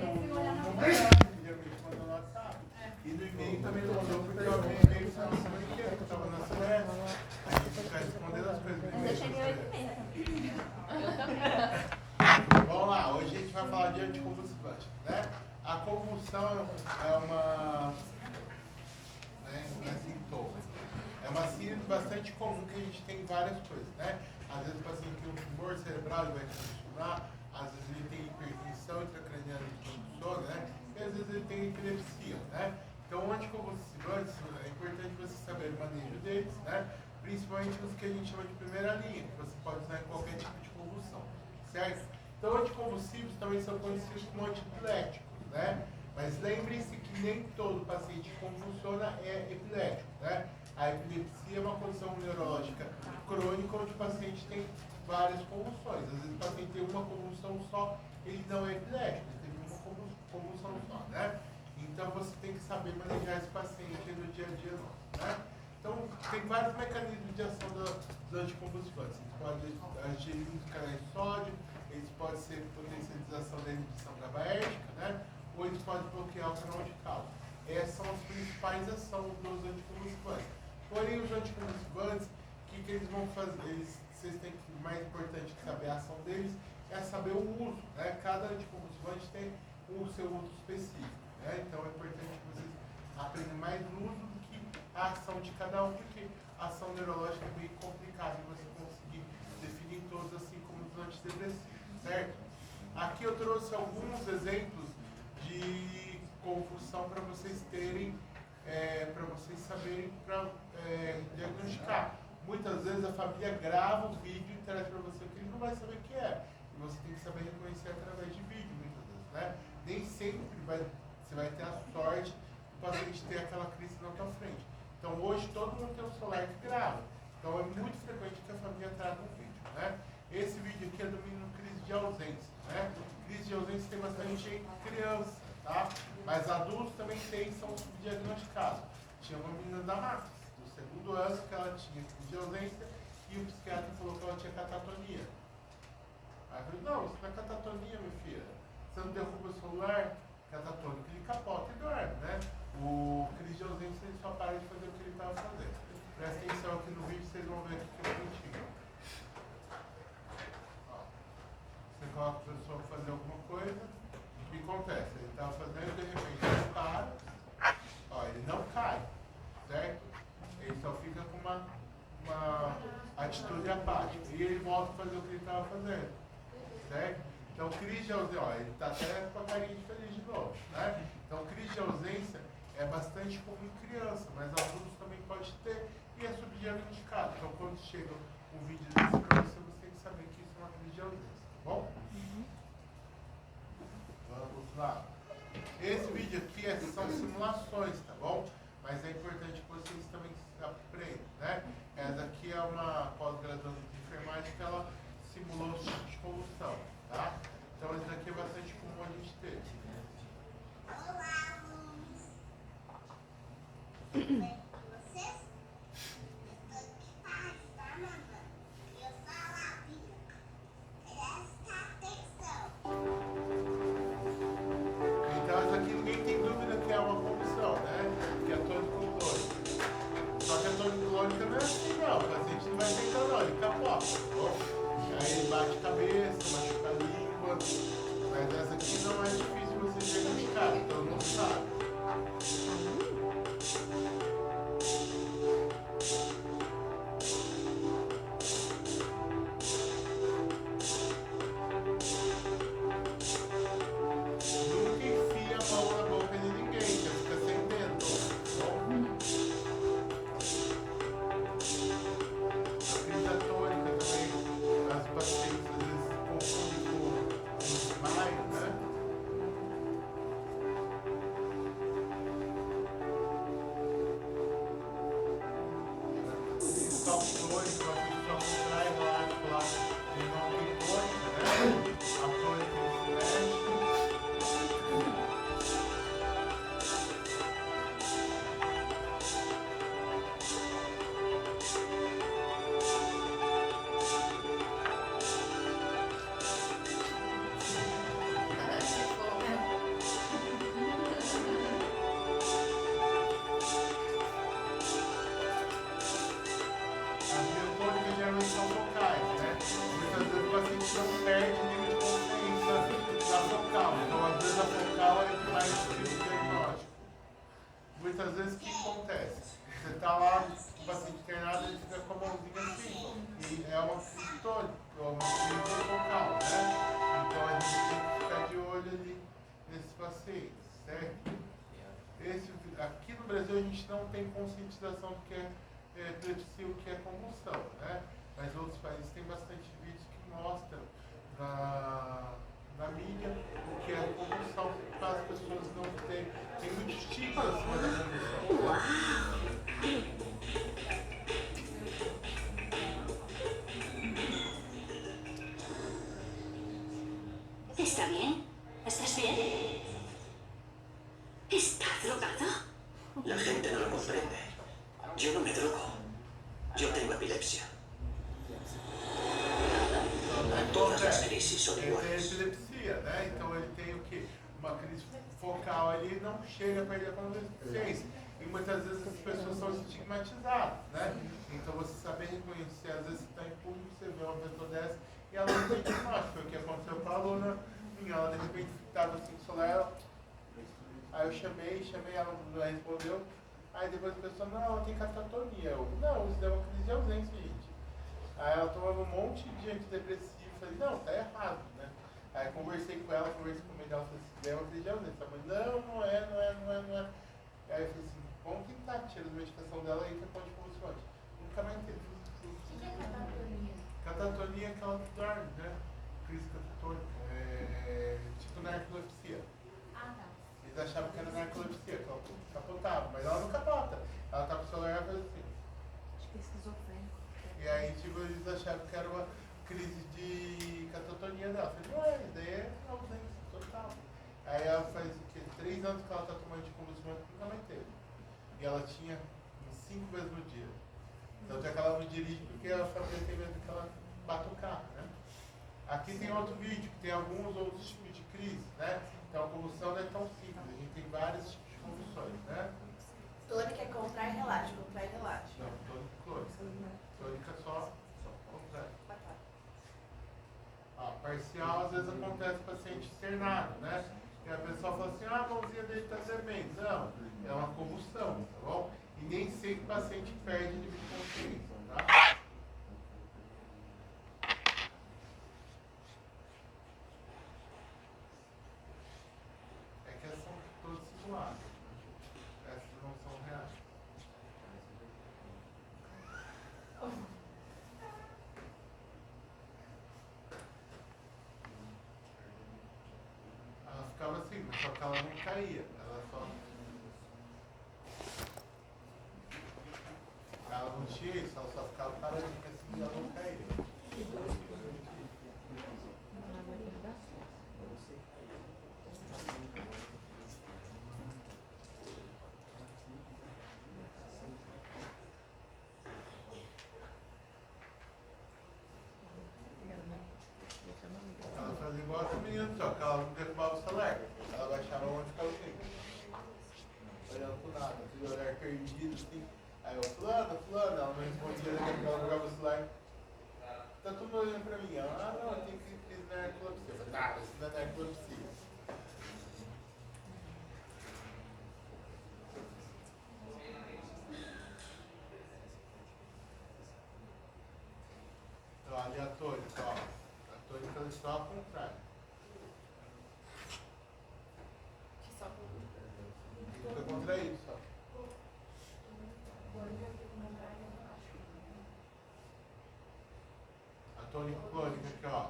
no geralmente mandou no WhatsApp. E no e-mail também não mandou, porque eu abri e-mail e falei que eu estava na Suécia. A gente fica respondendo as coisas do e-mail. Eu cheguei 8h30. Eu também. Vamos lá, hoje a gente vai falar de anticonvulsivante, né? A convulsão é uma... não é sintoma. É uma síndrome bastante comum que a gente tem em várias coisas, né? Às vezes o paciente tem um tumor cerebral, ele vai convulsionar, às vezes ele tem hipertensão intracraniana que convulsiona, né? E às vezes ele tem epilepsia, né? Então, anticonvulsivantes, é importante você saber o manejo deles, né? Principalmente os que a gente chama de primeira linha, que você pode usar em qualquer tipo de convulsão, certo? Então, anticonvulsivos também são conhecidos como antipiléticos, né? Mas lembre-se que nem todo paciente que convulsiona é epilético, né? A epilepsia é uma condição neurológica crônica onde o paciente tem várias convulsões. Às vezes o paciente tem uma convulsão só, ele não é epilético, ele tem uma convulsão só, né? Então você tem que saber manejar esse paciente no dia a dia nosso, né? Então tem vários mecanismos de ação dos anticonvulsivantes. Eles podem agir nos canais de sódio, eles podem ser potencialização da inibição GABAérgica, né? Ou eles podem bloquear o canal de cálcio. Essas são as principais ações dos anticonvulsivantes. Porém, os anticonvulsivantes, o que eles vão fazer? Vocês têm que, o mais importante que saber a ação deles é saber o uso, né? Cada anticonvulsivante tem o seu uso específico, né? Então é importante que vocês aprendam mais o uso do que a ação de cada um, porque a ação neurológica é meio complicada de você conseguir definir todos, assim como os antidepressivos, certo? Aqui eu trouxe alguns exemplos de convulsão para vocês terem, para vocês saberem, para diagnosticar. Muitas vezes a família grava o vídeo e traz para você que ele não vai saber o que é. E você tem que saber reconhecer através de vídeo, muitas vezes, né? Nem sempre você vai ter a sorte do paciente ter aquela crise na tua frente. Então hoje todo mundo tem um celular que grava. Então é muito frequente que a família traga um vídeo, né? Esse vídeo aqui é do menino crise de ausência, né? Crise de ausência tem bastante em criança, tá? Mas adultos também tem, são subdiagnosticados. Tinha uma menina da Max, do segundo ano, que ela tinha crise de ausência e o psiquiatra falou que ela tinha catatonia. Aí eu falei, não, isso não é catatonia, minha filha. Você não derruba o celular, catatônico, ele capota e dorme, né? O crise de ausência, ele só para de fazer o que ele estava fazendo. Presta atenção aqui no vídeo, vocês vão ver aqui que eu contigo. Você coloca a pessoa para fazer alguma coisa, o que acontece? Ele estava fazendo, de repente ele para, ó, ele não cai, certo? Ele só fica com uma atitude apática e ele volta a fazer o que ele estava fazendo, certo? Então, crise de ausência, ó, ele está até com a carinha de feliz de novo, né? Então, crise de ausência é bastante comum em criança, mas adultos também pode ter e é subdiagnosticado. Então, quando chega um vídeo desse para você, você tem que saber que isso é uma crise de ausência. Bom? Vamos lá. Esse vídeo aqui são simulações, tá bom? Mas é importante que vocês também aprendam, né? Essa aqui é uma pós-graduação de enfermagem que ela simulou o tipo de convulsão, tá? Então, isso daqui é bastante comum a gente ter. Olá, alunos! Tudo bem com vocês? Eu estou de paz, tá, mamãe? Eu falo, filha. Presta atenção. Então, essa aqui ninguém tem dúvida que é uma convulsão, né? Que é tônico-clônica. Só que a tônico-clônica não é assim, não. O paciente não vai ter calor, ele capota, tá bom? Aí ele bate cabeça, machuca a língua. Mas essa aqui não é difícil você diagnosticar, todo mundo sabe. Nunca enfia a mão na boca de ninguém, já fica sem dedo, tá bom? A crise atônica também, as pacientes às vezes confundem com desmaio, né? Só tônica, a gente só contrai lá, ele não tem tônica, né? A tônica se mexe. muitas vezes o que acontece? Você está lá, o paciente internado, ele fica com a mãozinha assim, e é uma crise tônica, é uma crise focal, né? Então a gente tem que ficar de olho ali nesses pacientes, certo? Aqui no Brasil a gente não tem conscientização do que é epilepsia, o que é convulsão, né? Mas outros países têm bastante vídeos que mostram na mídia o que é convulsão, para as pessoas não terem. Tem muito estigma acima da convulsão. ¿Está bien? ¿Estás bien? ¿Está drogado? La gente no lo comprende. Yo no me drogo. Yo tengo epilepsia. Todas as crises são Ele tem iguais. epilepsia, né? Então ele tem o quê? Uma crise focal ali, não chega a perder a consciência. E muitas vezes as pessoas são estigmatizadas, né? Então você saber reconhecer, às vezes você está em público, você vê uma pessoa dessa e ela não tem diagnóstico. Foi o que aconteceu com a aluna minha, ela de repente estava assim, solar, aí eu chamei, ela não respondeu. Aí depois a pessoa, não, ela tem catatonia. Eu, não, isso é uma crise de ausência, gente. Aí ela tomava um monte de antidepressivo. Falei, não, tá errado, né? Aí conversei com ela, conversei com a mãe dela, falei assim, é uma crise de ausência. A mãe, não é. Aí eu falei assim, vamos tentar tirar a medicação dela aí que pode convulsionante. Nunca mais teve. O que é catatonia? Catatonia é aquela que dorme, né? Crise catatônica. Tipo narcolepsia. Ah, tá. Eles achavam que era narcolepsia, que ela capotava, mas ela não capota. Ela tá com o celular e faz assim. Acho que é esquizofrênico. E aí, tipo, eles achavam que era uma crise de catatonia dela. Eu falei, não é, isso daí é ausência total. Aí ela faz o quê? 3 anos que ela tá tomando anticonvulsivante, nunca mais teve. E ela tinha 5 vezes no dia. Tanto é que ela não dirige porque ela família tem medo que ela bata o carro, né? Aqui tem outro vídeo, que tem alguns outros tipos de crise, né? Então a convulsão não é tão simples, a gente tem vários tipos de convulsões, né? Tônica é contrai e relaxa, contrai e relaxa. Não, tônica crônica. Tônica só contrai. Parcial às vezes acontece com paciente externado, né? E a pessoa fala assim, a mãozinha dele está tremendo. Não, é uma convulsão, tá bom? E nem sempre o paciente perde nível de consciência, tá? É que essas são todas simuladas, né? Essas não são reais. Ela ficava assim, mas só que ela não caía. Ela não tinha isso, ela só ficava paradinha assim e ela não caía. Ela fazia igual essa menina, só que ela não derrubava o celular. Ela baixava onde ficava assim. Olhando pro nada, aquele olhar perdido assim. Aí eu, fulana, ela não respondia, daqui a pouco ela jogava o celular. Tá todo mundo olhando pra mim. Ela, não, tem que crise na narcolepsia. Eu falei, isso não é narcolepsia. Então, ali a tônica, ó. A tônica ela é só ao contrário. Fica contraído só. A tônica clônica aqui, ó.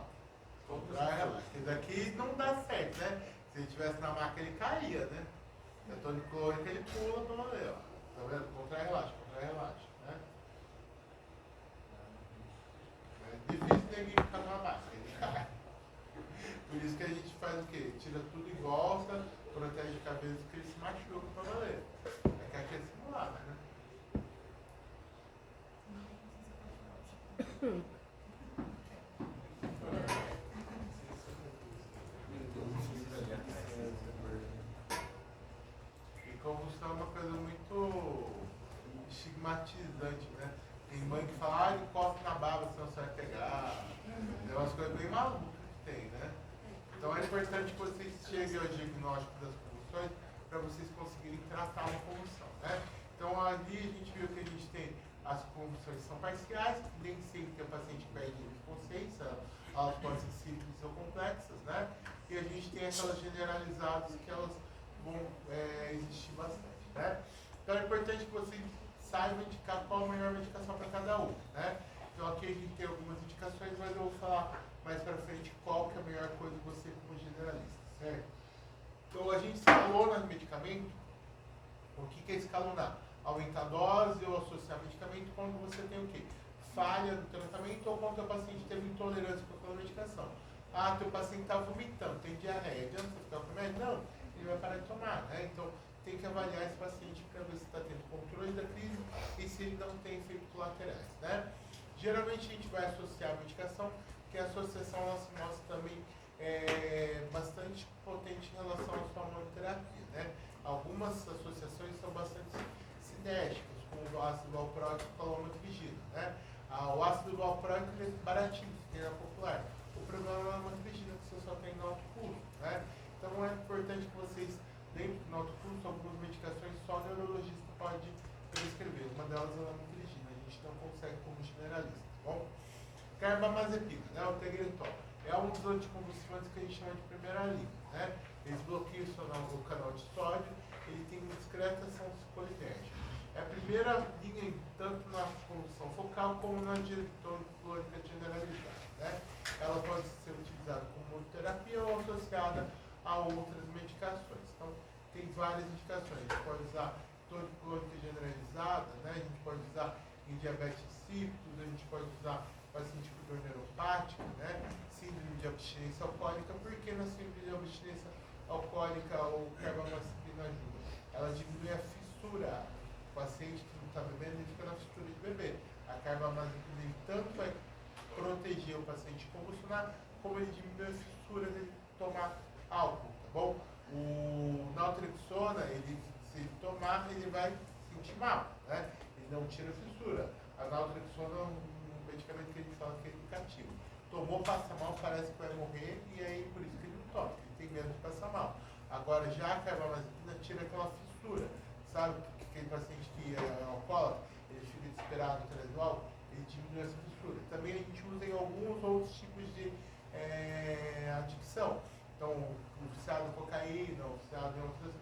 Contrai, relaxa. Esse daqui não dá certo, né? Se ele estivesse na maca, ele caía, né? A tônica clônica, ele pula pra valer, ó. Tá vendo? Contrai, relaxa, né? É difícil ninguém ficar numa maca, ele cai. Por isso que a gente faz o quê? Tira tudo em volta, protege a cabeça, que ele se machuca pra valer. É que aqui é simulado, né? E convulsão é uma coisa muito estigmatizante, né? Tem mãe que fala, encosta na baba, senão você vai pegar. É umas coisas bem malucas que tem, né? Então é importante que vocês cheguem ao diagnóstico das convulsões para vocês conseguirem tratar uma convulsão, né? Então ali a gente viu que a gente tem as convulsões são parciais, nem sempre o paciente perde consciência, elas podem ser simples ou complexas, né? E a gente tem aquelas generalizadas que elas vão existir bastante, né? Então é importante que você saiba indicar qual a melhor medicação para cada um, né? Então aqui a gente tem algumas indicações, mas eu vou falar mais para frente qual que é a melhor coisa você como generalista, certo? Então a gente escalona no medicamento. O que é escalonar? Aumentar a dose ou associar medicamento quando você tem o quê? Falha no tratamento ou quando o paciente teve intolerância com aquela medicação. Ah, teu paciente está vomitando, tem diarreia, adianta você ficar com remédio? Não, ele vai parar de tomar, né? Então tem que avaliar esse paciente para ver se está tendo controle da crise e se ele não tem efeitos colaterais, né? Geralmente a gente vai associar a medicação, que a associação ela se mostra também bastante potente em relação à sua monoterapia, né? Algumas associações são bastante sinérgicas, como o ácido valproico e a calometrigina, né? O ácido valproico é baratinho, que é popular. O problema é a calometrigina, que você só tem no alto custo, né? Então é importante que vocês, dentro do alto custo, algumas medicações só o neurologista pode prescrever. Uma delas é a calometrigina, a gente não consegue como generalista, tá bom? Carbamazepina, né? O Tegretol. É um dos anticonvulsivantes que a gente chama de primeira linha, né? Eles bloqueiam o canal de sódio, ele tem uma discreta ação colinérgica. É a primeira linha, tanto na convulsão focal como na diretórica generalizada, né? Ela pode ser utilizada como terapia ou associada a outras medicações. Então, tem várias indicações. A gente pode usar tonicológica generalizada, né? A gente pode usar em diabetes insípidos, a gente pode usar paciente com dor neuropática, né? Síndrome de abstinência alcoólica, porque na síndrome de abstinência alcoólica o carbamazepina ajuda. Ela diminui a fissura. O paciente que não está bebendo, ele fica na fissura de beber. A carbamazepina, ele tanto vai proteger o paciente convulsionar, como ele diminui a fissura dele tomar álcool, tá bom? O naltrexona, se ele tomar, ele vai sentir mal, né? Ele não tira a fissura. A naltrexona é um medicamento que a gente fala que é indicativo. Tomou, passa mal, parece que vai morrer, e aí por isso que ele não toma, ele tem medo de passar mal. Agora, já a carbamazepina tira aquela fissura. Sabe aquele paciente que é alcoólatra, ele fica desesperado atrás do álcool, ele diminui essa fissura. Também a gente usa em alguns outros tipos de adicção. Então, o viciado em cocaína, o viciado em outras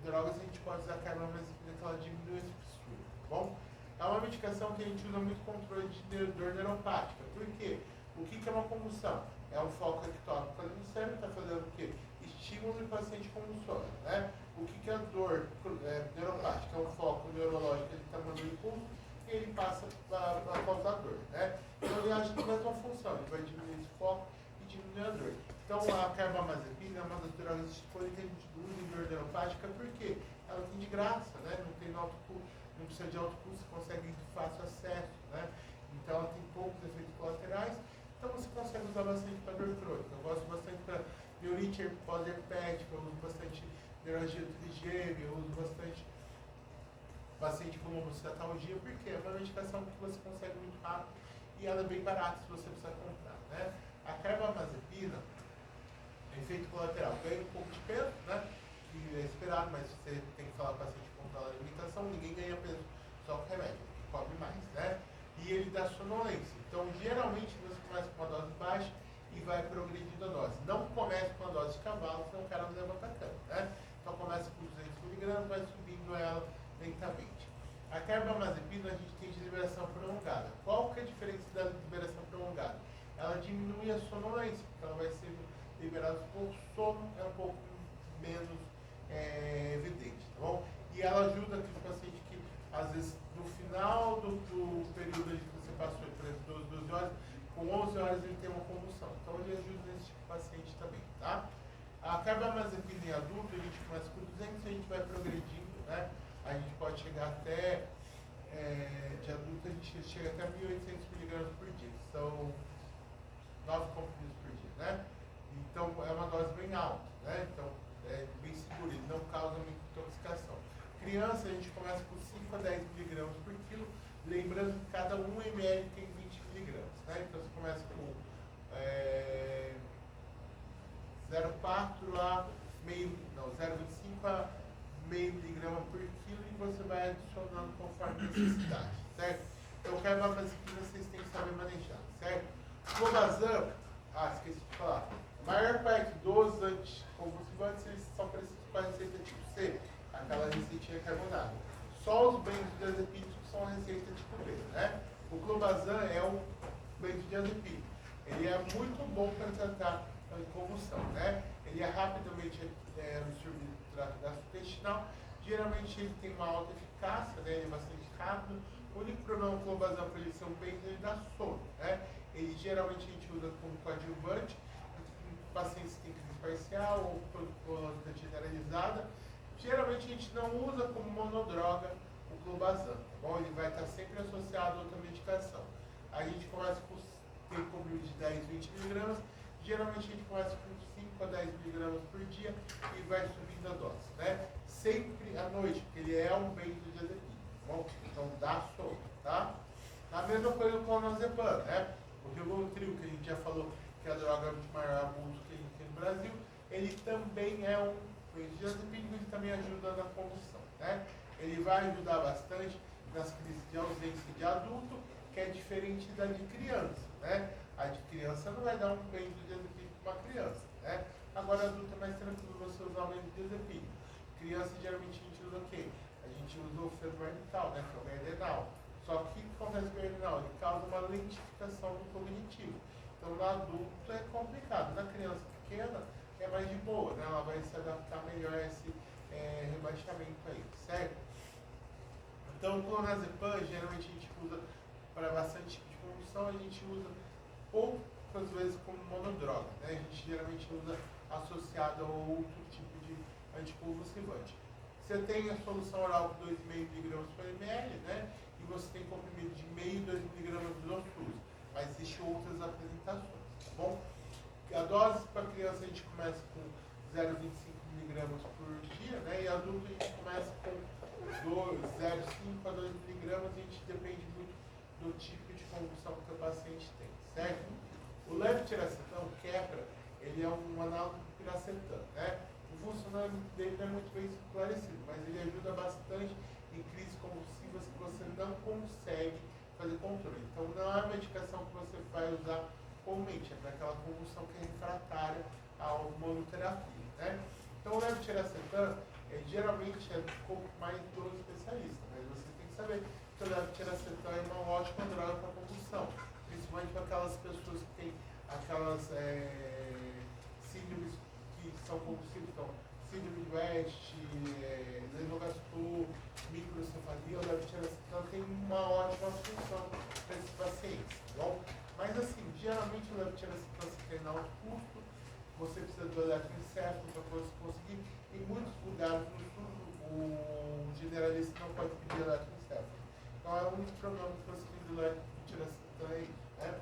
drogas, a gente pode usar a carbamazepina que ela diminui essa fissura, tá bom? É uma medicação que a gente usa muito controle de dor neuropática. Por quê? O que é uma convulsão? É um foco ectópico ali no cérebro, está fazendo o quê? Estímulo do paciente convulsório, né? O que é a dor neuropática? É um foco neurológico, ele está mandando impulso e ele passa a causar dor, né? Então ele age na mesma função, ele vai diminuir esse foco e diminuir a dor. Então a carbamazepina é uma das drogas disponíveis que a gente usa em dor neuropática porque ela tem de graça, né? Não tem alto custo, não precisa de alto custo, você consegue de fácil acesso, né? Então ela tem poucos efeitos colaterais, então você consegue usar bastante para dor crônica. Eu gosto bastante para neurite pós-herpética, eu uso bastante neuralgia trigêmea, eu uso bastante paciente com homocetalgia, porque é uma medicação que você consegue muito rápido e ela é bem barata se você precisar comprar, né? A carbamazepina, efeito colateral, ganha um pouco de peso, né? Que é esperado, mas você tem que falar para o paciente controlar a alimentação, ninguém ganha peso só com remédio, cobre mais, né? E ele dá sonolência. Então, geralmente, você começa com uma dose baixa e vai progredindo a dose. Não comece com a dose de cavalo, senão o cara não levanta a cama, né? Então, começa com 200 mg, vai subindo ela lentamente. A carbamazepina, a gente tem de liberação prolongada. Qual que é a diferença da liberação prolongada? Ela diminui a sonolência, porque ela vai ser liberada um pouco, o sono é um pouco menos evidente, tá bom? E ela ajuda aquele paciente que, às vezes, no final do período que você passou, por exemplo, 12 horas, com 11 horas ele tem uma convulsão. Então ele ajuda esse tipo de paciente também, tá? A carbamazepina em adulto, a gente começa com 200 e a gente vai progredindo, né? A gente pode chegar até, de adulto a gente chega até 1.800 mg por dia, que são 9 comprimidos por dia, né? Então é uma dose bem alta, né? Então é bem seguro, ele não causa muita intoxicação. Criança, a gente começa com 5 a 10 mg por quilo, lembrando que cada 1 ml tem 20 mg, né? Então você começa com 0,4 a meio, não, 0,25 a meio miligrama por quilo e você vai adicionando conforme necessidade, certo? Então, carbamazepina vocês têm que saber manejar, certo? Clobazam, esqueci de falar. A maior parte dos anticonvulsivantes, eles só precisam com a receita tipo C, aquela receitinha carbonada. Só os benzodiazepínicos são a receita tipo B, né? O clobazam é um benzodiazepínico. Ele é muito bom para tratar a convulsão, né? Ele é rapidamente absorvido no trato gastrointestinal. Geralmente ele tem uma alta eficácia, né? Ele é bastante rápido. O único problema com o clobazam para ele ser um benzodiazepínico, ele dá sono, né? Ele geralmente a gente usa como coadjuvante em pacientes que têm crise parcial ou colônica generalizada. Geralmente a gente não usa como monodroga o clobazam, tá bom? Ele vai estar sempre associado a outra medicação. A gente começa com tem comprimido de 10, 20 miligramas. Geralmente a gente começa com 5 a 10 miligramas por dia e vai subindo a dose, né? Sempre à noite, porque ele é um benzodiazepínico, tá bom? Então dá sono, tá? A mesma coisa com o clonazepam, né? O Rivotril, que a gente já falou que é a droga de maior abuso que a gente tem no Brasil, ele também é um benzodiazepínico, ele também ajuda na convulsão, né? Ele vai ajudar bastante nas crises de ausência de adulto, que é diferente da de criança, né? A de criança não vai dar um benzodiazepínico para uma criança, né? Agora adulto é mais tranquilo você usar um benzodiazepínico. Criança geralmente a gente usa o quê? A gente usa o fenobarbital, né? Que é o Gardenal. Só que o que acontece com o Gardenal? Ele causa uma lentificação do cognitivo. Então no adulto é complicado. Na criança pequena é mais de boa, né? Ela vai se adaptar melhor a esse rebaixamento aí, certo? Então o clonazepam geralmente a gente usa para bastante tipo de convulsão, a gente usa poucas vezes como monodroga, né? A gente geralmente usa associado a outro tipo de anticonvulsivante. Você tem a solução oral com 2,5 mg por ml, né? E você tem comprimido de 0,5 e 2 mg do SUS. Mas existem outras apresentações, tá bom? A dose para criança a gente começa com 0,25 mg por dia, né? E adulto a gente começa com 0,5 a 2 mg, a gente depende muito do tipo de convulsão que o paciente tem, certo? O levetiracetam, quepra, ele é um análogo do piracetam, né? O funcionamento dele não é muito bem esclarecido, mas ele ajuda bastante em crises convulsivas que você não consegue fazer controle. Então não é uma medicação que você vai usar comumente, é para aquela convulsão que é refratária à hormonoterapia, né? Então o levetiracetam geralmente é um pouco mais do especialista, mas você tem que saber que o levetiracetam é uma ótima droga para convulsão, principalmente para aquelas pessoas que têm aquelas síndromes que são convulsivas, então síndrome de West, lesogastro, microcefalia. O levetiracetam tem uma ótima função para esses pacientes, tá bom? Mas assim, geralmente o levetiracetam se tem alto custo, você precisa do eletroencefalo para conseguir. Em muitos lugares no sul, o generalista não pode pedir eletroencefalo. Então é o único problema que você tem do levetiracetam aí, né?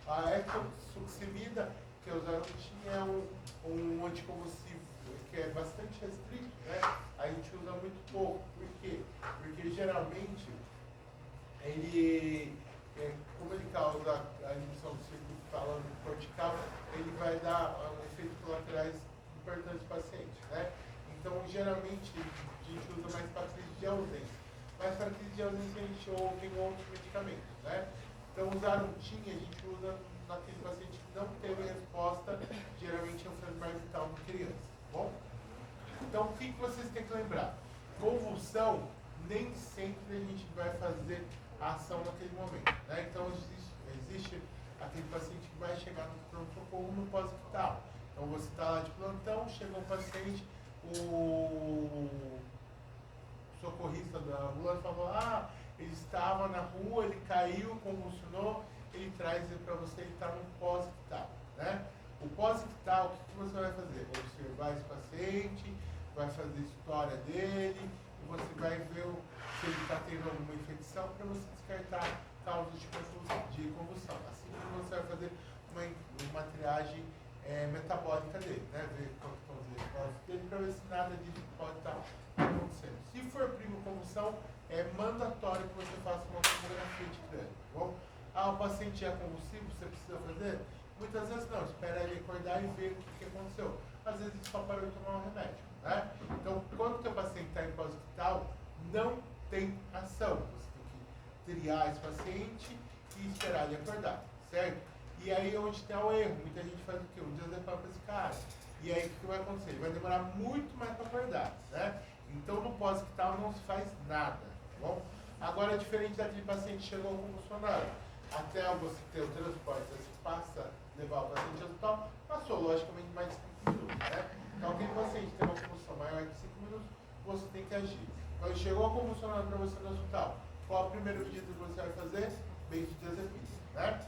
A etosuximida, que é usada é um anticonvulsivo que é bastante restrito, né? A gente usa muito pouco. Por quê? Porque geralmente ele, como ele causa a inibição do circuito falando cortical, ele vai dar efeitos colaterais importantes para o paciente, né? Então, geralmente, a gente usa mais para crise de ausência. Mas para crise de ausência, a gente tem outros medicamentos, né? Então, o Zarutin a gente usa naquele paciente que não teve resposta, geralmente é o fenobarbital em criança, tá bom? Então, o que vocês têm que lembrar? Convulsão, nem sempre a gente vai fazer a ação naquele momento, né? Então, existe aquele paciente que vai chegar no pronto-socorro no pós-vital. Então, você está lá de plantão, chega um paciente, o socorrista da ambulância falou, ele estava na rua, ele caiu, convulsionou, ele traz para você, ele está no pós-vital, né? O pós-vital, o que você vai fazer? Observar esse paciente, vai fazer história dele, e você vai ver se ele está tendo alguma infecção para você descartar causas de convulsão. Assim como você vai fazer uma triagem metabólica dele, né? Ver qual que estão os respostas dele para ver se nada disso pode estar acontecendo. Se for primo convulsão, é mandatório que você faça uma tomografia de crânio, tá bom? O paciente é convulsivo, você precisa fazer? Muitas vezes não, espera ele acordar e ver o que aconteceu. Às vezes ele só parou de tomar um remédio, né? Então, quando o teu paciente está em não tem ação. Você tem que triar esse paciente e esperar ele acordar, certo? E aí é onde está o erro. Muita gente faz o quê? Um diazepam para esse cara. E aí o que vai acontecer? Ele vai demorar muito mais para acordar, né? Então no pós-ictal não se faz nada, tá bom? Agora, diferente daquele paciente que chegou convulsionado, até você ter o transporte, você passa a levar o paciente ao hospital, passou logicamente mais de 5 minutos, né? Então aquele paciente que tem uma convulsão maior de 5 minutos, você tem que agir. Então ele chegou convulsionado para você no hospital, qual a primeira medida que você vai fazer? Benzodiazepina, né?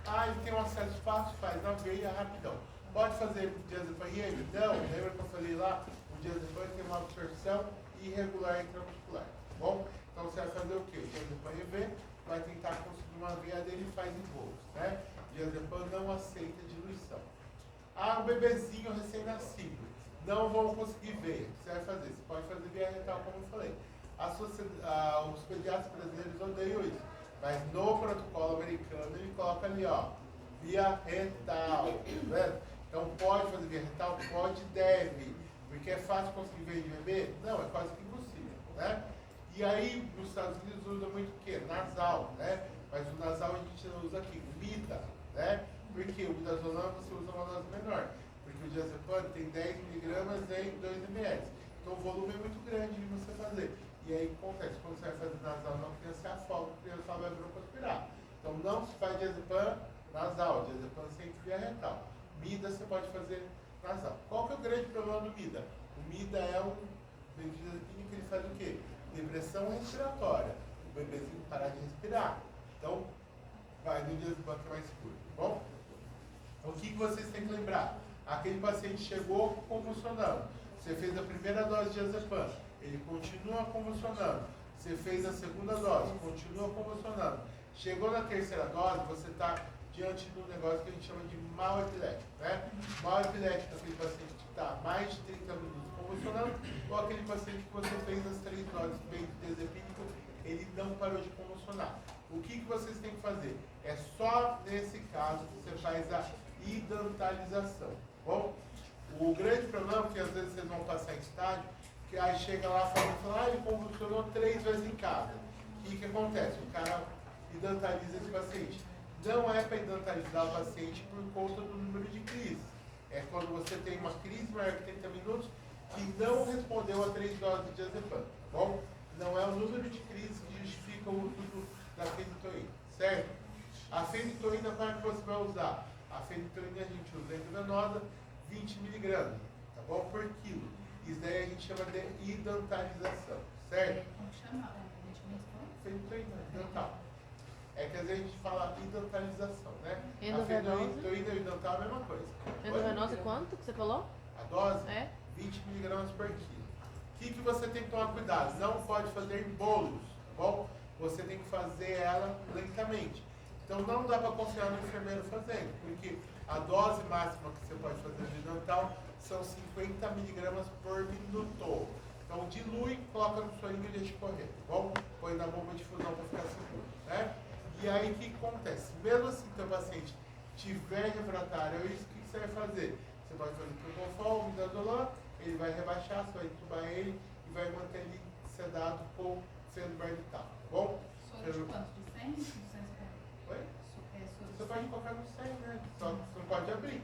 Ah, ele tem um acesso fácil, faz na veia, rapidão. Pode fazer diazepam IM? Não, lembra que eu falei lá? O diazepam tem uma absorção irregular intramuscular, tá bom? Então você vai fazer o quê? O diazepam IV vai tentar conseguir uma veia dele e faz embolos, né? Diazepam não aceita diluição. Ah, um bebezinho recém-nascido, não vão conseguir veia. O que você vai fazer? Você pode fazer via retal, como eu falei. Os pediatras brasileiros odeiam isso, mas no protocolo americano ele coloca ali, ó, via retal, tá vendo? Então pode fazer via retal? Pode, deve. Porque é fácil conseguir veia de bebê? Não, é quase que impossível, né? E aí, nos Estados Unidos usa muito o quê? Nasal, né? Mas o nasal a gente não usa aqui, mida, né? Porque o midazolam você usa uma dose menor. Porque o diazepam tem 10 mg em 2 ml. Então o volume é muito grande de você fazer. E aí acontece, quando você vai fazer nasal na criança, você afoga, a criança vai broncoaspirar. Então não se faz diazepam nasal, diazepam sempre via retal. Mida você pode fazer nasal. Qual que é o grande problema do mida? O mida é um benzodiazepina que ele faz o quê? Depressão respiratória. O bebezinho parar de respirar. Então, vai no diazepam que é mais seguro, tá bom? O que vocês têm que lembrar? Aquele paciente chegou convulsionando. Você fez a primeira dose de diazepam, ele continua convulsionando. Você fez a segunda dose, continua convulsionando. Chegou na terceira dose, você está diante de um negócio que a gente chama de mal epilético, né? Mal epilético é aquele paciente que está mais de 30 minutos convulsionando, ou aquele paciente que você fez as 3 doses de benzodiazepínico, ele não parou de convulsionar. O que vocês têm que fazer? É só nesse caso que você faz a hidrantalização, tá bom? O grande problema é que às vezes vocês vão passar em estágio, que aí chega lá falando, ele convulsionou 3 vezes em casa. O que acontece? O cara hidrantaliza esse paciente. Não é para hidrantalizar o paciente por conta do número de crises. É quando você tem uma crise maior que 30 minutos que não respondeu a 3 doses de diazepam, tá bom? Não é o número de crises que justifica o uso da fenitoína, certo? A fenitoína, qual é que você vai usar? A fenitoína a gente usa endovenosa, 20 mg, tá bom? Por quilo. Isso daí a gente chama de hidrantalização, certo? Como chama? Fenitoína, hidantal. É que às vezes a gente fala hidrantalização, né? Endovenosa? A fenitoína e o hidantal é a mesma coisa. Endovenosa quanto que você falou? A dose? É? 20 mg por quilo. O que você tem que tomar cuidado? Não pode fazer em bolos, tá bom? Você tem que fazer ela lentamente. Então não dá para confiar no enfermeiro fazendo, porque a dose máxima que você pode fazer de dental são 50 mg por minuto. Então dilui, coloca no sorinho e deixa correr, tá bom? Põe na bomba de fusão para ficar seguro, né? E aí o que acontece? Mesmo assim que o paciente tiver refratário, é isso que você vai fazer. Você pode fazer propofol, midazolam, ele vai rebaixar, você vai entubar ele e vai manter ele sedado com fenobarbital, tá bom? Soro de quanto? De 100? De 250? Oi? Você pode colocar no 100, né? Só que você não pode abrir.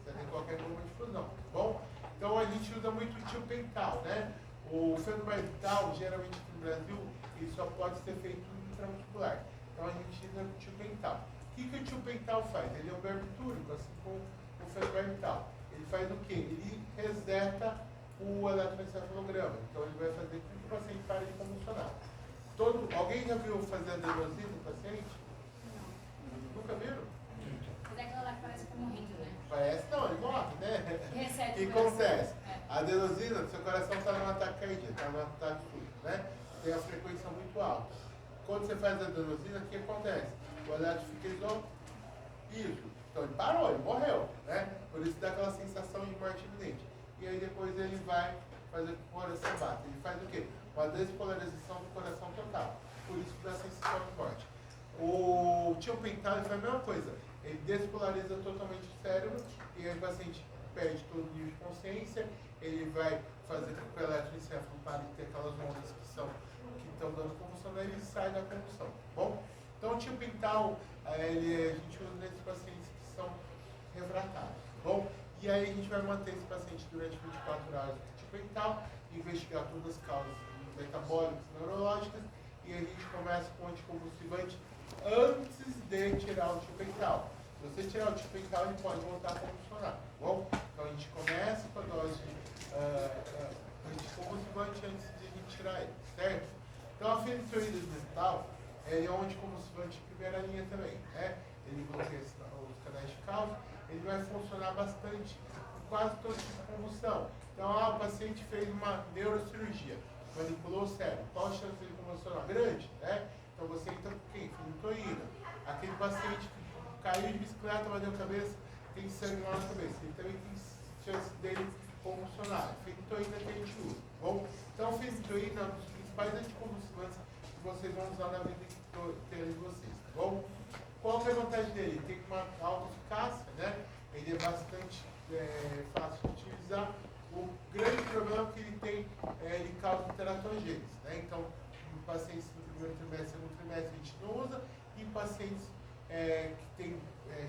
Você tem que colocar em bomba de fusão, tá bom? Então a gente usa muito o tiopental, né? O fenobarbital, geralmente aqui no Brasil, ele só pode ser feito intramuscular. Então a gente usa o tiopental. O que o tiopental faz? Ele é um barbitúrico, assim como o fenobarbital. Ele faz o quê? Ele reseta o eletroencefalograma. Então ele vai fazer com que o paciente pare de convulsionar. Alguém já viu fazer adenosina no paciente? Nunca viram? Mas é aquela lá que parece que tá morrendo, né? Parece não, ele morre, né? Recebe O que o coração. acontece? É. A adenosina, seu coração está num ataque cardíaco, está num ataque súbito, né? Tem a frequência muito alta. Quando você faz a adenosina, o que acontece? O eletro fica isso. Então ele parou, ele morreu, né? Por isso dá aquela sensação de morte iminente. E aí depois ele vai fazer com que o coração bata. Ele faz o quê? Uma despolarização do coração total. Por isso que dá a sensação de morte. O tiopental faz a mesma coisa. Ele despolariza totalmente o cérebro e aí o paciente perde todo o nível de consciência, ele vai fazer com que o eletroencefalo pare de ter aquelas ondas que estão dando convulsão, daí ele sai da convulsão, tá bom? Então, o tio Pintal, a gente usa nesses pacientes que são refratários, tá bom? E aí a gente vai manter esse paciente durante 24 horas com o tio Pintal, investigar todas as causas metabólicas, neurológicas, e a gente começa com o anticonvulsivante antes de tirar o tio Pintal. Se você tirar o tio Pintal, ele pode voltar a funcionar, tá bom? Então, a gente começa com a dose anticonvulsivante antes de a gente tirar ele, certo? Então, a fenitoína dental é um anticonvulsivante de primeira linha também, né? Ele bloqueia os canais de causa, ele vai funcionar bastante em quase todo tipo de convulsão. Então, o paciente fez uma neurocirurgia, manipulou o cérebro, qual a chance de ele convulsionar? Grande, né? Então, você entra com quem? Fenitoína. Aquele paciente que caiu de bicicleta, bateu a cabeça, tem sangue lá na cabeça, ele também tem chance dele convulsionar. Fenitoína que a gente usa, tá bom? Então, fenitoína é um dos principais anticonvulsivantes que vocês vão usar na vida inteira de vocês, tá bom? Qual que é a vantagem dele? Ele tem uma alta eficácia, né? Ele é bastante fácil de utilizar. O grande problema é que ele tem, ele causa teratogênese, né? Então, em pacientes no primeiro trimestre e segundo trimestre a gente não usa, e em pacientes que têm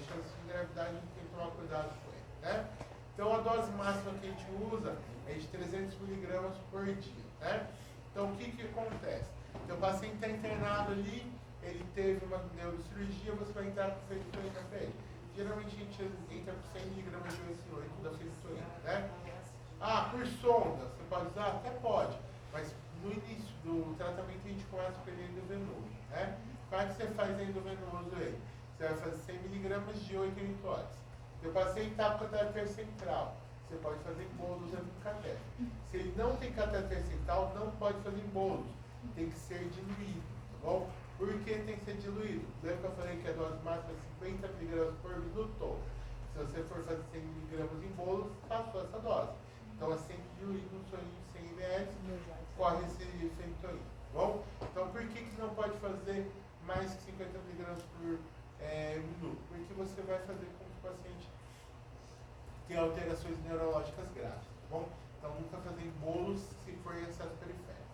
chance de engravidar, a gente tem que tomar cuidado com ele, né? Então, a dose máxima que a gente usa é de 300 mg por dia, né? Então, o que acontece? Então, o paciente está internado ali, ele teve uma neurocirurgia, você vai entrar com fenitoína para ele. Geralmente, a gente entra com 100 mg de 8 da fenitoína, né? Por sonda, você pode usar? Até pode, mas no início do tratamento a gente começa com ele endovenoso, né? Como é que você faz endovenoso ele? Você vai fazer 100 mg de 8 em horas. Seu paciente está com catéter central, você pode fazer em bolos usando um catéter. Se ele não tem catéter central, não pode fazer em bolos, tem que ser diluído, tá bom? Por que tem que ser diluído? Lembra que eu falei que a dose máxima é 50 mg por minuto? Se você for fazer 100 mg em bolos, passou essa dose. Então é sempre diluído no soninho 100 ml, corre esse fenitoína, tá bom? Então por que não pode fazer mais que 50 mg por minuto? Porque você vai fazer com que o paciente tenha alterações neurológicas graves, tá bom? Então nunca fazer em bolos se for em excesso periférico.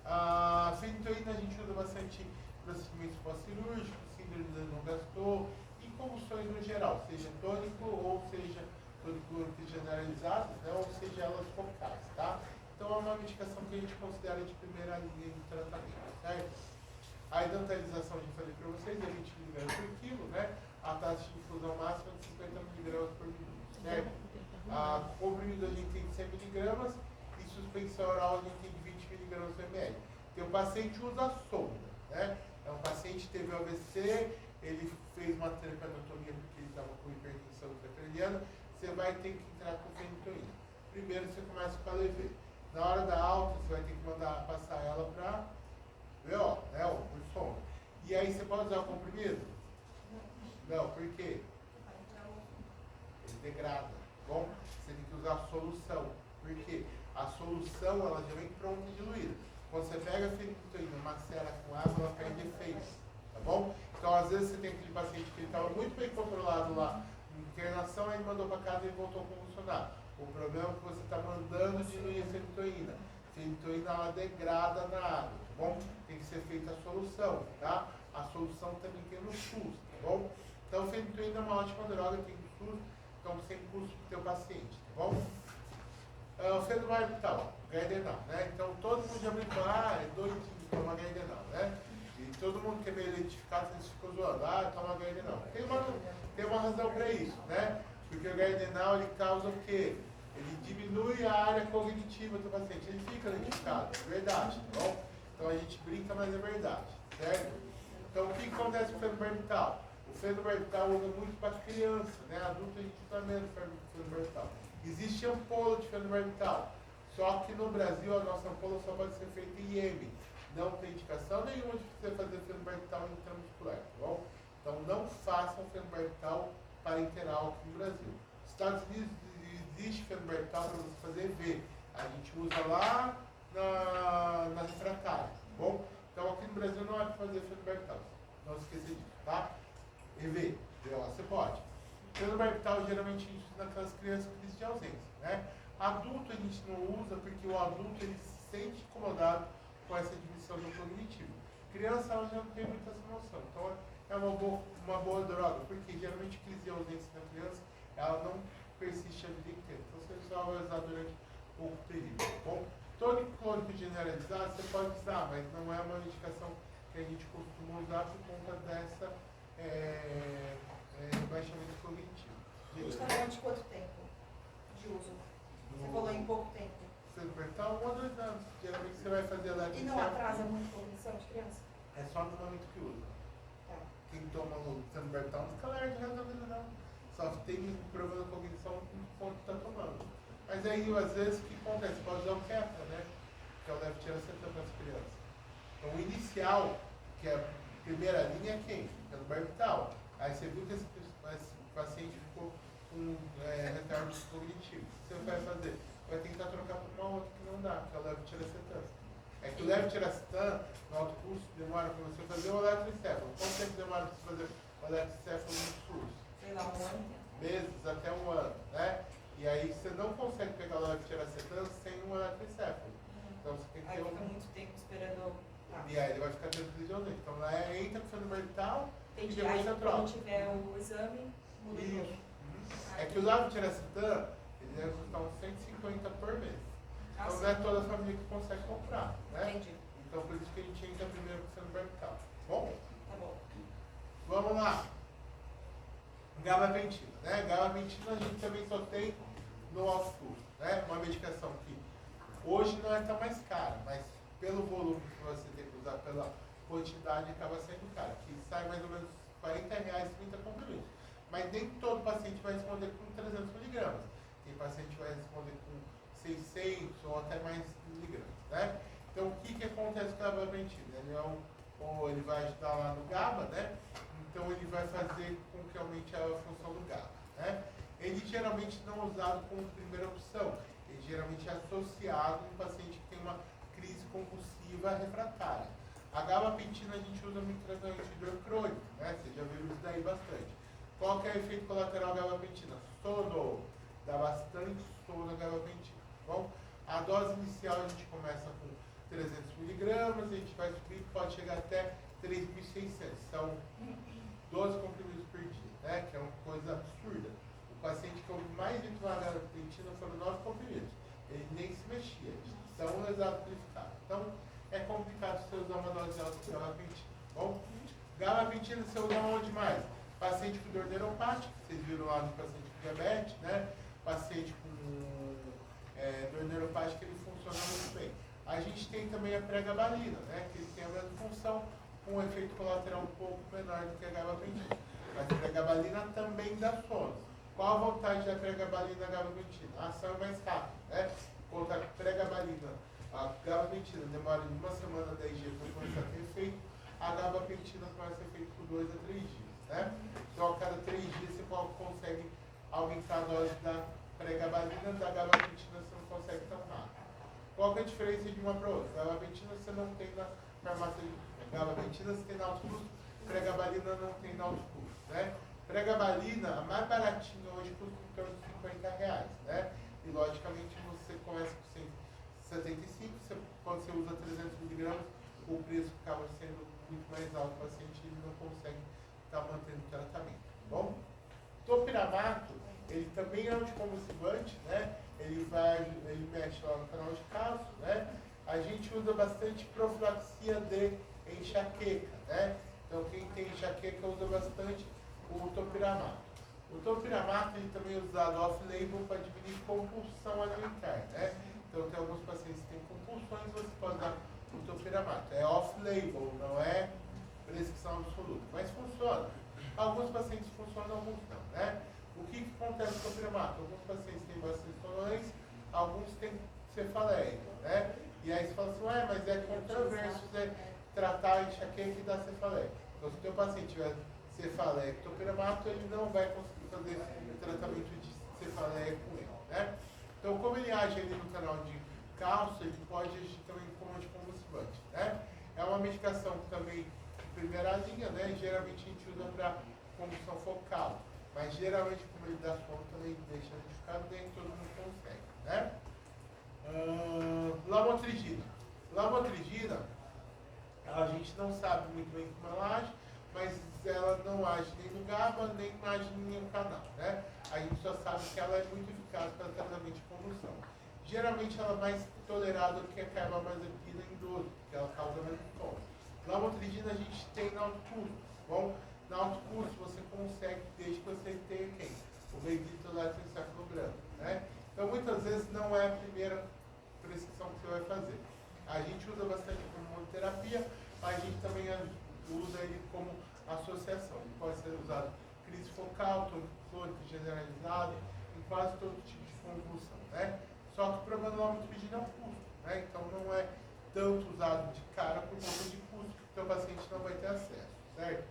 A fenitoína a gente usa bastante em procedimentos pós-cirúrgicos, síndrome não gastou e convulsões no geral, seja tônico ou seja tônico generalizado, né, ou seja elas focais, tá? Então é uma medicação que a gente considera de primeira linha de tratamento, certo? A idantalização, a gente falei para vocês, é 20 mg por quilo, né? A taxa de infusão máxima é de 50 mg por minuto, certo? A comprimido a gente tem de 100 mg e suspensão oral a gente tem de 20 mg por ml. Então o paciente usa a sonda, né? É um paciente que teve AVC, ele fez uma terapeutomia porque ele estava com hipertensão intracraniana, você vai ter que entrar com fenitoína. Primeiro você começa com a levê. Na hora da alta, você vai ter que mandar passar ela para VO, né? Ou por sonda. E aí você pode usar o comprimido? Não, por quê? Ele degrada, bom? Você tem que usar a solução. Por quê? A solução, ela já vem pronta e diluída. Quando você pega a fenitoína, macera com água, ela perde efeito, tá bom? Então, às vezes, você tem aquele paciente que estava muito bem controlado lá, em internação, aí ele mandou para casa e voltou a convulsionar. O problema é que você está mandando diluir a fenitoína. A fenitoína, ela degrada na água, tá bom? Tem que ser feita a solução, tá? A solução também tem no SUS, tá bom? Então, a fenitoína é uma ótima droga, tem no SUS, então sem custo para o teu paciente, tá bom? O fenobarbital, Gardenal, né? Então todo mundo já brincou, é doidinho, toma Gardenal, né? E todo mundo que é meio identificado, eles ficam zoando, toma Gardenal. Tem uma razão para isso, né? Porque o Gardenal, ele causa o quê? Ele diminui a área cognitiva do paciente, ele fica identificado, é verdade, tá bom? Então a gente brinca, mas é verdade, certo? Então o que acontece com o fenobarbital? O fenobarbital usa muito para criança, né? Adulto a gente usa menos fenobarbital. Existe ampola de fenobarbital, só que no Brasil a nossa ampola só pode ser feita em IEM. Não tem indicação nenhuma de você fazer fenobarbital intramuscular, tá bom? Então não façam fenobarbital parenteral aqui no Brasil. Nos Estados Unidos existe fenobarbital para você fazer EV. A gente usa lá na refratária, tá bom? Então aqui no Brasil não é para fazer fenobarbital. Não se esqueça disso, tá? EV, você pode. Fenobarbital geralmente naquelas crianças com crise de ausência, né? Adulto a gente não usa porque o adulto ele se sente incomodado com essa diminuição do cognitivo. Criança ela já não tem muita essa noção. Então é uma boa droga, porque geralmente crise de ausência na criança ela não persiste a vida inteira. Então você só vai usar durante pouco período. Tá bom? Tônico clônico generalizado você pode usar, mas não é uma medicação que a gente costuma usar por conta dessa baixamento cognitivo. A gente está falando de quanto tempo de uso? Você falou em pouco tempo. Então, 1 a 2 anos. Geralmente você vai fazer lá. E não atrasa muito a cognição de criança? É só no momento que usa. Tá. Quem toma o Sanbertal não fica lerdo o resto da vida, não. Só tem problema da cognição enquanto está tomando. Mas aí, às vezes, o que acontece? Pode usar o Keppra, né? Que é o levetiracetam para as crianças. Então, o inicial, que é a primeira linha, é quem? É o Barbital. Aí você viu que esse paciente ficou com retardo cognitivo. O que você vai fazer? Vai tentar trocar por uma outra que não dá, que é o levetiracetam. É que o levetiracetam, no alto custo, demora para você fazer o eletroencefalo. Quanto tempo demora para você fazer o eletroencefalo no SUS? Sei lá, 1 ano. Meses, até 1 ano, né? E aí você não consegue pegar o levetiracetam sem um eletroencefalo. Então você tem que Aí ter fica muito tempo esperando. Tá. E aí ele vai ficar tendo crise de ausência. Então lá entra com fenobarbital e Entendi. depois Aí você troca. quando tiver o exame, muda de Isso. novo. É que o levetiracetam, ele deve custar uns 150 por mês. Ah, Então sim. não é toda a família que consegue comprar, né? Entendi. Então por isso que a gente entra primeiro com fenobarbital. Bom? Tá bom. Vamos lá. Gabapentina, né? Gabapentina a gente também só tem no alto custo, né? Uma medicação que hoje não é tão mais cara, mas pelo volume que você tem que usar, pela quantidade, acaba sendo cara. Que sai mais ou menos R$40, 30 comprimidos. Mas nem todo paciente vai responder com 300 miligramas. Tem paciente que vai responder com 600 ou até mais miligramas, né? Então o que acontece com a gabapentina? Ele vai ajudar lá no GABA, né? Então ele vai fazer com que aumente a função do GABA, né? Ele geralmente não é usado como primeira opção. Ele geralmente é associado em paciente que tem uma crise convulsiva refratária. A gabapentina a gente usa muito em tratamento de dor crônica, né? Você já viu isso daí bastante. Qual que é o efeito colateral da gabapentina? Sono. Dá bastante sono na gabapentina. Bom, a dose inicial a gente começa com 300 miligramas, a gente vai subir, pode chegar até 3.600. São 12 comprimidos por dia, né? Que é uma coisa absurda. O paciente que eu mais vi tomar gabapentina foram 9 comprimidos. Ele nem se mexia, tão exato que ele ficava. Então, é complicado você usar uma dose alta de gabapentina. Bom, gabapentina você usa onde mais? Paciente com dor neuropática, vocês viram lá no paciente com diabetes, né? Paciente com dor neuropática, ele funciona muito bem. A gente tem também a pregabalina, né? Que ele tem a mesma função, com um efeito colateral um pouco menor do que a gabapentina. Mas a pregabalina também dá sono. Qual a vantagem da pregabalina e da gabapentina? A ação é mais rápida, né? Enquanto a pregabalina, a gabapentina demora de 1 semana a 10 dias para começar a ter efeito, a gabapentina começa a ter efeito por 2 a 3 dias, né? Então a cada 3 dias você consegue aumentar a dose da pregabalina, da gabapentina você não consegue tão rápido. Qual que é a diferença de uma para outra? A gabapentina você não tem na farmácia de gabapentina, você tem na alto custo, pregabalina não tem na alto custo, né? Pregabalina, a mais baratinha hoje custa em torno de R$50, né? E logicamente você começa com 175, quando você usa 300 miligramas, o preço acaba sendo muito mais alto, o paciente ele não consegue estar mantendo o tratamento, tá bom? Topiramato, ele também é anticonvulsivante, né? Ele mexe lá no canal de cálcio, né? A gente usa bastante profilaxia de enxaqueca, né? Então quem tem enxaqueca usa bastante o topiramato. O topiramato ele também é usado off-label para diminuir compulsão alimentar, né? Então tem alguns pacientes que têm compulsões, você pode usar o topiramato. É off-label, não é prescrição absoluta, mas funciona. Alguns pacientes funcionam, alguns não, né? O que acontece com o topiramato? Alguns pacientes têm bastante sonolência, alguns têm cefaleia, né? E aí você fala assim, ué, mas é controverso você tratar a enxaqueca e dar cefaleia. Então se o teu paciente tiver cefaleia com topiramato, ele não vai conseguir fazer o tratamento de cefaleia com ele, né? Então como ele age ali no canal de cálcio, ele pode agir também como anticonvulsivante, né? É uma medicação que também de primeira linha, né? Geralmente a gente usa para convulsão focal. Mas geralmente, como ele dá sono, também deixa a gente ficar bem, todo mundo consegue. né? Lamotrigina. Lamotrigina, a gente não sabe muito bem como ela age, mas ela não age nem no GABA, nem age em nenhum canal, né? A gente só sabe que ela é muito eficaz para tratamento de convulsão. Geralmente ela é mais tolerada do que a carbamazepina em dose, porque ela causa menos sintomas. Lamotrigina a gente tem na alto custo, bom? Na alto custo você consegue, desde que você tenha quem? O bendito letroencefalograma, né? Então muitas vezes não é a primeira prescrição que você vai fazer. A gente usa bastante como monoterapia, mas a gente também usa ele como associação. Ele pode ser usado em crise focal, tonto crônico generalizado, em quase todo tipo de convulsão, né? Só que o problema do lamotrigina é o custo, né? Então não é tanto usado de cara por conta de custo que o seu paciente não vai ter acesso, certo?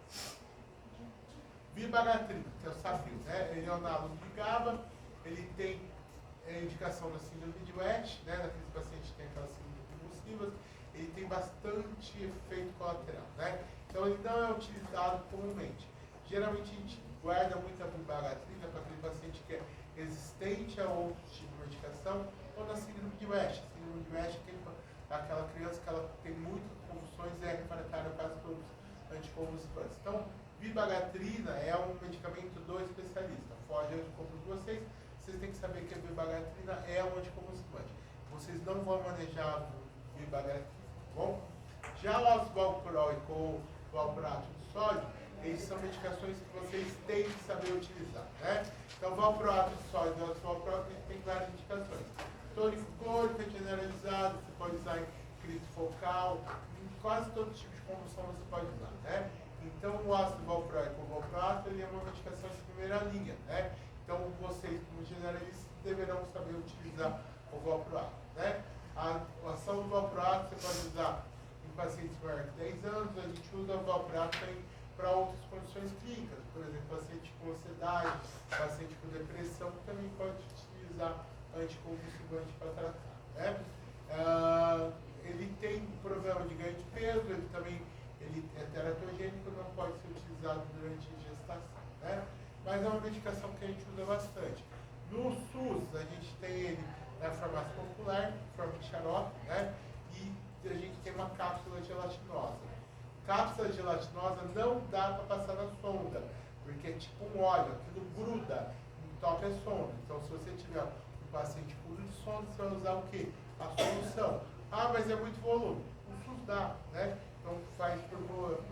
Vibagratrina, que é o Safil, né? Ele é um análogo de GABA, ele tem indicação na síndrome de West, né? Naqueles pacientes que têm aquelas síndromes convulsivas, ele tem bastante efeito colateral, né? Então ele não é utilizado comumente. Geralmente a gente guarda muita vibagratrina para aquele paciente que é resistente a outros tipos de medicação ou na síndrome de West. A síndrome de West é aquela criança que ela tem muitas convulsões e é refratária a quase todos os anticonvulsivantes. Então, vibagratrina é um medicamento do especialista. Foge ao escopo de vocês. Vocês têm que saber que a vibagratrina é um anticonvulsivante. Vocês não vão manejar a vibagratrina, tá bom? Já o ácido valproico ou o valproato de sódio, eles são medicações que vocês têm que saber utilizar, né? Então, valproato de sódio e ácido valproico tem várias indicações. Tônico clôrico é generalizado, você pode usar em crise focal, em quase todo tipo de convulsão você pode usar, né? Então, o ácido valproico ou valproato, ele é uma medicação de primeira linha, né? Então, vocês, como generalistas, deverão saber utilizar o valproato, né? A ação do valproato você pode usar em pacientes maiores de 10 anos, a gente usa o valproato para outras condições clínicas, por exemplo, paciente com ansiedade, paciente com depressão, também pode utilizar anticonvulsivante para tratar, né? Ele tem problema de ganho de peso, ele é teratogênico, não pode ser utilizado durante a gestação, né? Mas é uma medicação que a gente usa bastante. No SUS, a gente tem ele na farmácia popular, em forma de xarope, né? E a gente tem uma cápsula gelatinosa. Cápsula gelatinosa não dá para passar na sonda, porque é tipo um óleo, aquilo gruda, entope a sonda. Então, se você tiver um paciente com uso de sonda, você vai usar o quê? A solução. Ah, mas é muito volume. O SUS dá, né? Então, faz por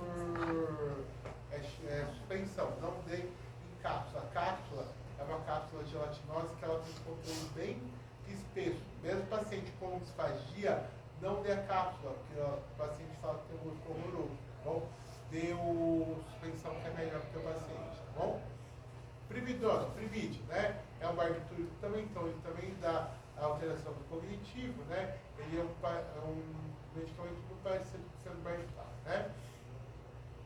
suspensão, não dê em cápsula. A cápsula é uma cápsula gelatinosa que ela tem um conteúdo bem espesso. Mesmo paciente com disfagia, não dê a cápsula, porque o paciente fala que tem um gosto horroroso, tá bom? Dê o suspensão que é melhor para o paciente, tá bom? Primidona, primide, né? É um barbitúrico também, então ele também dá a alteração do cognitivo, né? Ele é um medicamento muito parecido com o sendo barbital, né?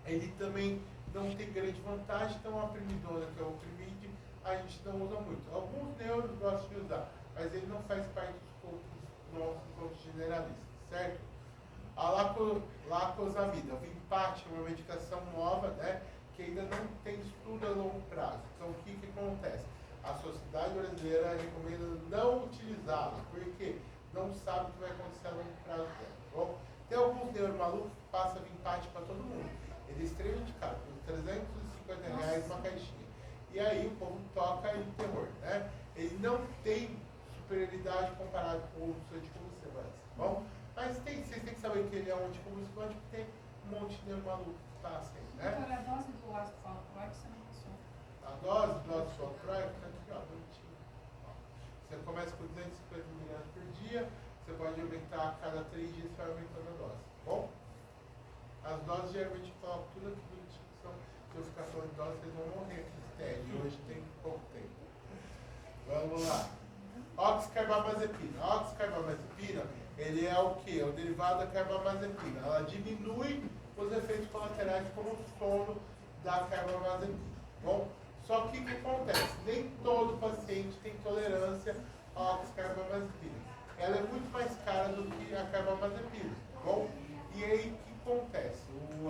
Ele também não tem grande vantagem, então a primidona, que é o primide, a gente não usa muito. Alguns neuros gostam de usar, mas ele não faz parte dos corpos nossos enquanto generalistas, certo? A lacosamida, o Vimpate é uma medicação nova, né, que ainda não tem estudo a longo prazo. Então, o que acontece? A Sociedade Brasileira recomenda não utilizá-la, porque não sabe o que vai acontecer a longo prazo dela. Bom, tem alguns neuros malucos que passam Vimpate para todo mundo. Ele é extremamente caro, por R$350 uma caixinha. E aí o povo toca aí no terror, né? Ele não tem superioridade comparado com outros anticonvulsivantes, tá bom? Mas vocês têm que saber que ele é um anticonvulsivante porque tem um monte de neuro maluco que passa aí, né? Doutora, a dose do ácido valproico você não passou. A dose do ácido valproico tá aqui, ó, bonitinho. Ó, você começa com 250 mg por dia, você pode aumentar a cada 3 dias, você vai aumentando a dose, tá bom? As doses geralmente colocam tudo aqui bonitinho, se eu ficar falando de dose, vocês vão morrer aqui de tédio, hoje tem pouco tempo. Vamos lá. Oxcarbamazepina. A oxcarbamazepina, ele é o que? É o derivado da carbamazepina. Ela diminui os efeitos colaterais como o sono da carbamazepina. Bom, só que o que acontece? Nem todo paciente tem tolerância à oxcarbamazepina. Ela é muito mais cara do que a carbamazepina. Bom, e aí o que acontece?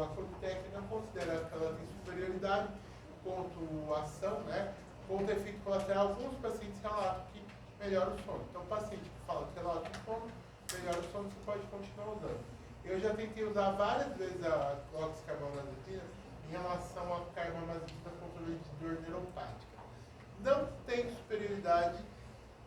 A Conitec não considera que ela tem superioridade quanto a ação, né? Quanto efeito colateral. Alguns pacientes relatam que melhora o sono. Então, o paciente que fala que relata o sono, melhora o sono, você pode continuar usando. Eu já tentei usar várias vezes a oxcarbamazepina em relação à carbamazepina controle de dor neuropática. Não tem superioridade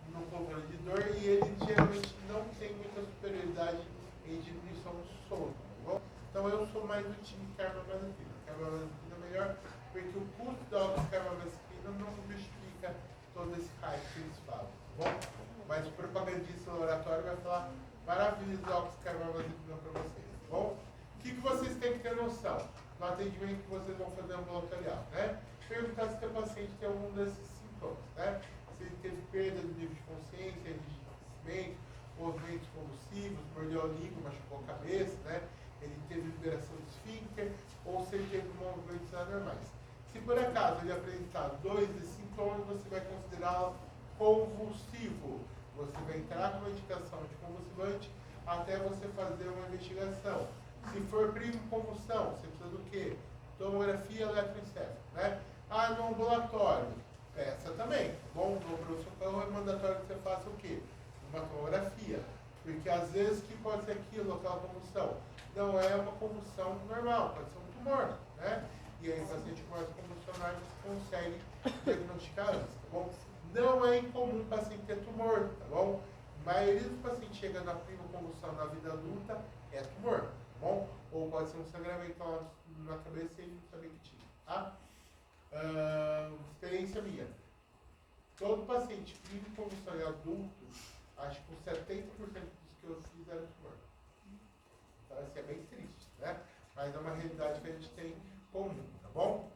no controle de dor e ele geralmente não tem muita superioridade em diminuição do sono, tá bom? Então eu sou mais do time carbamazepina. Carbamazepina é melhor porque o custo da oxcarbamazepina não justifica todo esse hype que eles falam, tá bom? Mas o propagandista no oratório vai falar maravilhas da oxcarbamazepina para vocês, tá bom? O que vocês têm que ter noção no atendimento que vocês vão fazer ambulatorial, né? Perguntar se o paciente tem algum desses sintomas, né? Se ele teve perda do nível de consciência, enrijecimento, movimentos convulsivos, mordeu a língua, machucou a cabeça, né? Ele teve liberação de esfíncter, ou se ele teve movimentos anormais. Se por acaso ele apresentar 2 desses sintomas, você vai considerá-lo convulsivo. Você vai entrar com medicação de convulsivante até você fazer uma investigação. Se for primo convulsão, você precisa do quê? Tomografia eletroencefalo, né? Ah, no ambulatório, peça também. Bom, no pronto-socorro é mandatório que você faça o quê? Uma tomografia. Porque às vezes que pode ser aquilo, aquela convulsão, não é uma convulsão normal, pode ser um tumor, né? E aí o paciente começa a convulsionar e você consegue diagnosticar antes, tá bom? Não é incomum o paciente ter tumor, tá bom? A maioria dos pacientes chega na prima convulsão na vida adulta é tumor, tá bom? Ou pode ser um sangramento lá na cabeça e ele não sabia que tinha, tá? Experiência minha. Todo paciente prima convulsão em adulto, acho que 70% dos que eu fiz era tumor. Então, assim, é bem triste, né? Mas é uma realidade que a gente tem comum, tá bom?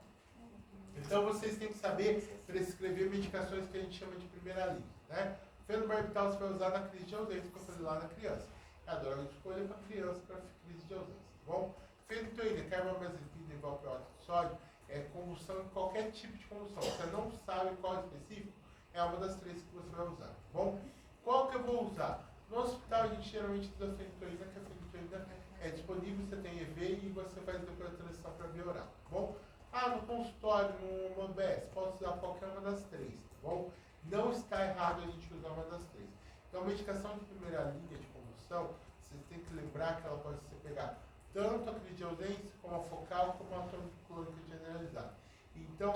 Então, vocês têm que saber prescrever medicações que a gente chama de primeira linha, né? Fenobarbital você vai usar na crise de ausência, que eu falei lá na criança. É a droga de escolha para criança para crise de ausência, tá bom? Fenitoína, carbamazepina e valproato de sódio é convulsão em qualquer tipo de convulsão. Você não sabe qual específico, é uma das 3 que você vai usar, tá bom? Qual que eu vou usar? No hospital a gente geralmente usa a fenitoína, que a fenitoína é disponível, você tem EV e você faz depois a transição para via oral, tá bom? Ah, no consultório, no OBS, posso usar qualquer uma das 3, tá bom? Não está errado a gente usar uma das 3. Então, medicação de primeira linha de convulsão, vocês têm que lembrar que ela pode ser pegar tanto a crise de ausência, como a focal, como a tônica clônica generalizada. Então,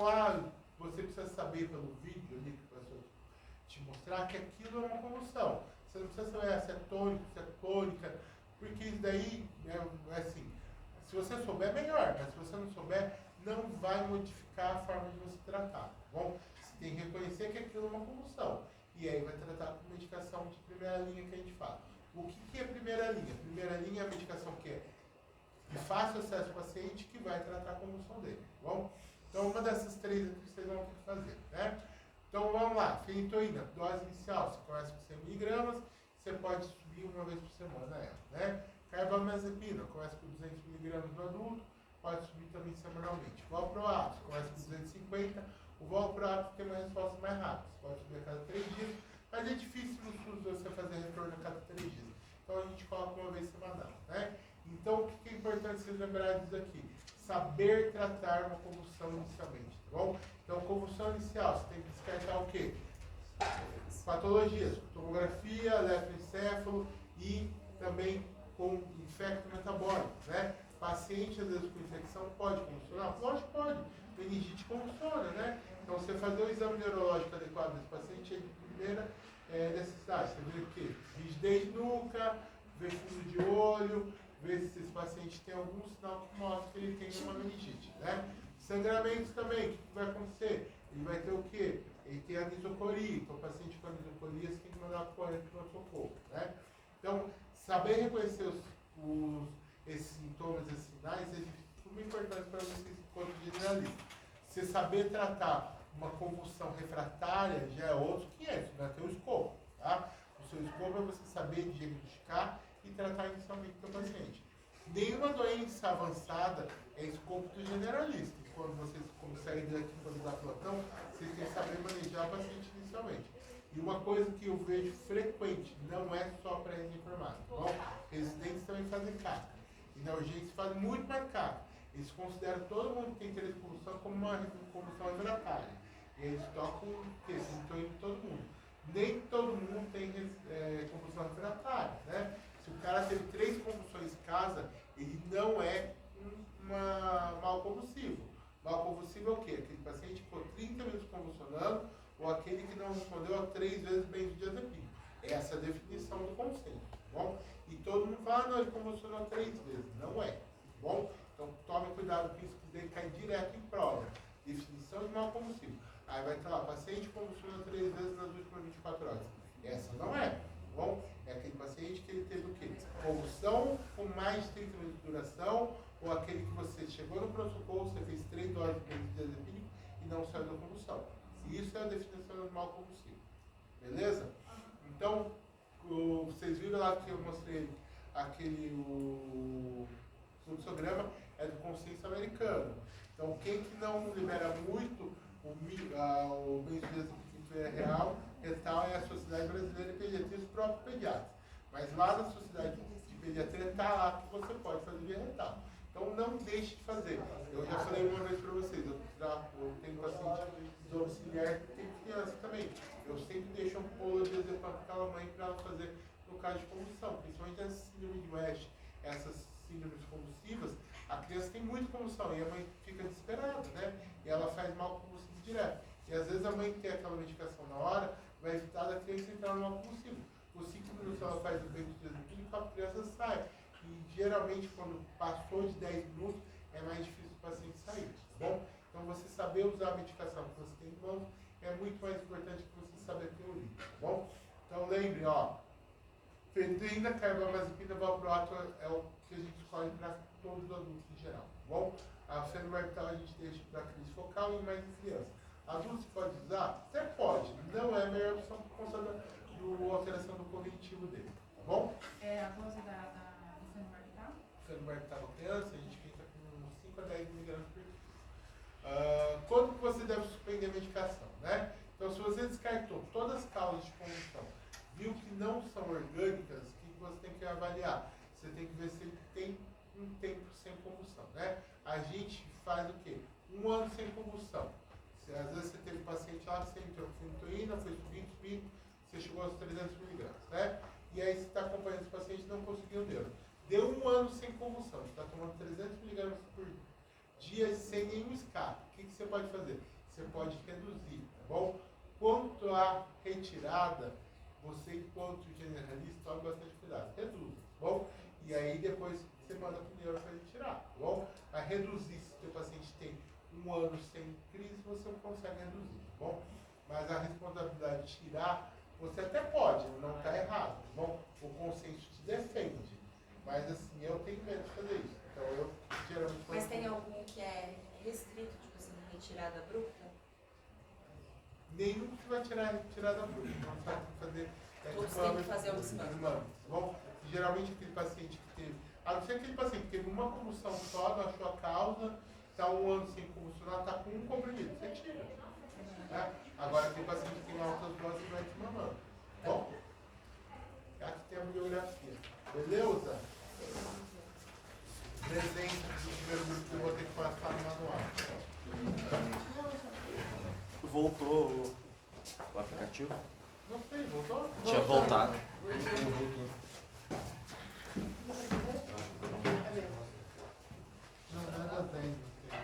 você precisa saber pelo vídeo ali que o professor te mostrar que aquilo é uma convulsão. Você não precisa saber se é tônico, se é clônica, porque isso daí é assim, se você souber, melhor, mas se você não souber, não vai modificar a forma de você tratar, tá bom? Você tem que reconhecer que aquilo é uma convulsão. E aí vai tratar com medicação de primeira linha que a gente fala. O que é primeira linha? Primeira linha é a medicação que é de fácil acesso ao paciente que vai tratar a convulsão dele, tá bom? Então, uma dessas 3 aqui vocês vão ter que fazer, né? Então, vamos lá. Fenitoína, dose inicial, você começa com 100 mg, você pode subir uma vez por semana ela, né? Carbamazepina, começa com 200 mg no adulto, pode subir também semanalmente. Valproato, começa com 250, o valproato tem uma resposta mais rápida, você pode subir a cada 3 dias, mas é difícil no SUS você fazer retorno a cada 3 dias. Então, a gente coloca uma vez semanal, né? Então, o que é importante vocês lembrarem disso aqui? Saber tratar uma convulsão inicialmente, tá bom? Então, convulsão inicial, você tem que descartar o quê? Patologias, tomografia, eletroencefalo e também com infecto metabólico, né? Paciente, às vezes, com infecção pode convulsionar? Lógico que pode. Meningite convulsiona, né? Então, você fazer o exame neurológico adequado desse paciente é de primeira necessidade. Você vê o quê? Rigidez de nuca, ver fundo de olho, ver se esse paciente tem algum sinal que mostra que ele tem uma meningite, né? Sangramentos também, o que vai acontecer? Ele vai ter o quê? Ele tem anisocoria, então o paciente com anisocoria você tem que mandar correr para o socorro, né? Então, saber reconhecer esses sintomas, esses sinais, é super importante para vocês enquanto generalista. Você saber tratar uma convulsão refratária já é outro 500, vai ter o escopo, tá? O seu escopo é você saber diagnosticar e tratar inicialmente o paciente. Nenhuma doença avançada é escopo do generalista. Quando vocês conseguem diagnosticar plantão, vocês têm que saber manejar o paciente inicialmente. E uma coisa que eu vejo frequente, não é só para recém-formado, tá bom? Residentes também fazem CACA. E na urgência fazem muito mais CACA. Eles consideram todo mundo que tem interesse em convulsão como uma convulsão refratária. E eles tocam o quê? Sintomas de todo mundo. Nem todo mundo tem convulsão refratária, né? Se o cara teve 3 convulsões em casa, ele não é mal convulsivo. Mal convulsivo é o quê? Aquele paciente que ficou 30 minutos convulsionando ou aquele que não respondeu a 3 vezes benzodiazepina. Essa é a definição do consenso, tá bom? E todo mundo fala, não, ele convulsionou 3 vezes. Não é, tá bom? Então tome cuidado com isso, que daí cai direto em prova. Definição de mal convulsivo. Aí vai estar lá, paciente convulsionou 3 vezes nas últimas 24 horas. Essa não é, tá bom? É aquele paciente que ele teve o quê? Convulsão com mais de 30 minutos de duração, ou aquele que você chegou no pronto-socorro, você fez 3 doses de benzodiazepina e não saiu da convulsão. Isso é a definição do mal convulsivo. Beleza? Então, vocês viram lá que eu mostrei o fluxograma é do consenso americano. Então, quem que não libera muito o benzodiazepina real, retal é a Sociedade Brasileira de Pediatria e os próprios pediatras. Mas lá na Sociedade de Pediatria está lá que você pode fazer via retal. Então não deixe de fazer. Eu já falei uma vez para vocês, eu tenho paciente domiciliar que tem criança também. Eu sempre deixo um polo de exemplo para aquela mãe para ela fazer no caso de convulsão, principalmente essa síndrome de West, essas síndromes convulsivas, a criança tem muita convulsão e a mãe fica desesperada, né? E ela faz mal convulsivo direto. E às vezes a mãe tem aquela medicação na hora, vai evitar da criança entrar no mal convulsivo. Os 5 minutos ela faz o benzodiazepina e a criança sai. E geralmente quando passou de 10 minutos é mais difícil o paciente sair, tá bom? Então você saber usar a medicação que você tem em mãos é muito mais importante que você saber a teoria, tá bom? Então lembre, ó, fentoína, carbamazepina, valproato é o que a gente escolhe para todos os adultos em geral, tá bom? A fenobarbital a gente deixa para crise focal e mais em criança. Adulto você pode usar? Até pode, não é a melhor opção por conta da alteração do cognitivo dele, tá bom? É a dose da fenobarbital? Fenobarbital para criança, a gente fica com 5 a 10 mg por dia. Quando que você deve suspender a medicação, né? Então, se você descartou todas as causas de convulsão, viu que não são orgânicas, o que você tem que avaliar? Você tem que ver se ele tem um tempo sem convulsão, né? A gente faz o quê? 1 ano sem convulsão. Às vezes você teve paciente lá que você entrou com fentoína, foi subindo, você chegou aos 300 mg, né? E aí você está acompanhando esse paciente e não conseguiu deu 1 ano sem convulsão, você está tomando 300 mg por dia sem nenhum escape. O que você pode fazer? Você pode reduzir, tá bom? Quanto à retirada, você, enquanto generalista, tome bastante cuidado. Reduza, tá bom? E aí depois você manda para o neuro para retirar, tá bom? A reduzir, se o seu paciente tem 1 ano sem crise, você não consegue reduzir, tá bom? Mas a responsabilidade de tirar, você até pode, não está errado, tá bom? O consenso te defende. Mas assim, eu tenho medo de fazer isso. Então eu geralmente... Mas tem algum que é restrito, tipo assim, retirada abrupta? Nenhum que vai tirar retirada abrupta. Então você vai fazer... Todos têm que fazer o desmame. Tá bom? E, geralmente aquele paciente que teve... A não ser aquele paciente que teve uma convulsão só, não achou a causa, está 1 ano sem convulsionar, está com um comprimido. Você tira. Né? Agora aquele paciente que tem altas doses vai desmamando. Tá bom? Aqui tem a bibliografia. Beleza? Desenho do primeiro grupo que eu vou ter que passar no manual. Voltou o aplicativo? Não sei, voltou? Tinha voltado. Não, nada bem, não sei.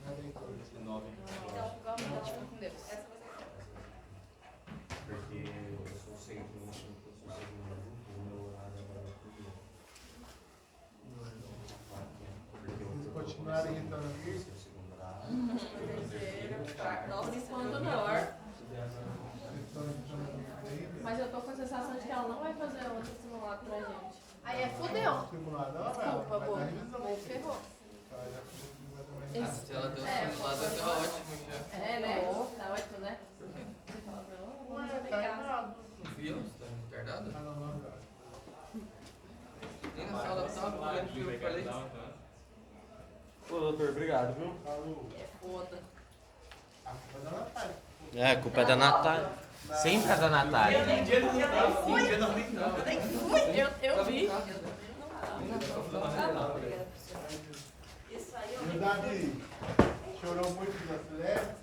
Nada em coisa. Então, com Deus. Essa vai ser Porque eu sou segundo, o meu horário agora é por dia. Se continuarem irritando aqui, Esse é o segundo horário. Nossa, Quando não. mas Mas eu tô com a sensação de que ela não vai fazer outro simulado pra gente. Aí é fudeu. simulado, ela Desculpa, vai Bo. dar revisão. Bo ferrou. Se ela deu um simulado, tá ótimo já. É, né? Tá ótimo, né? Você fala pra ela, Ué, tá errado. Viu? Você tá retardado? Ah, não, não, cara. Nem na sala eu tava falando que eu falei. Ô, doutor, obrigado, viu? Falou. é foda. A culpa da Natália. É, a culpa é da Natália. Sempre é da Natália. Eu vi. Isso aí E o Davi chorou muito da Celeste.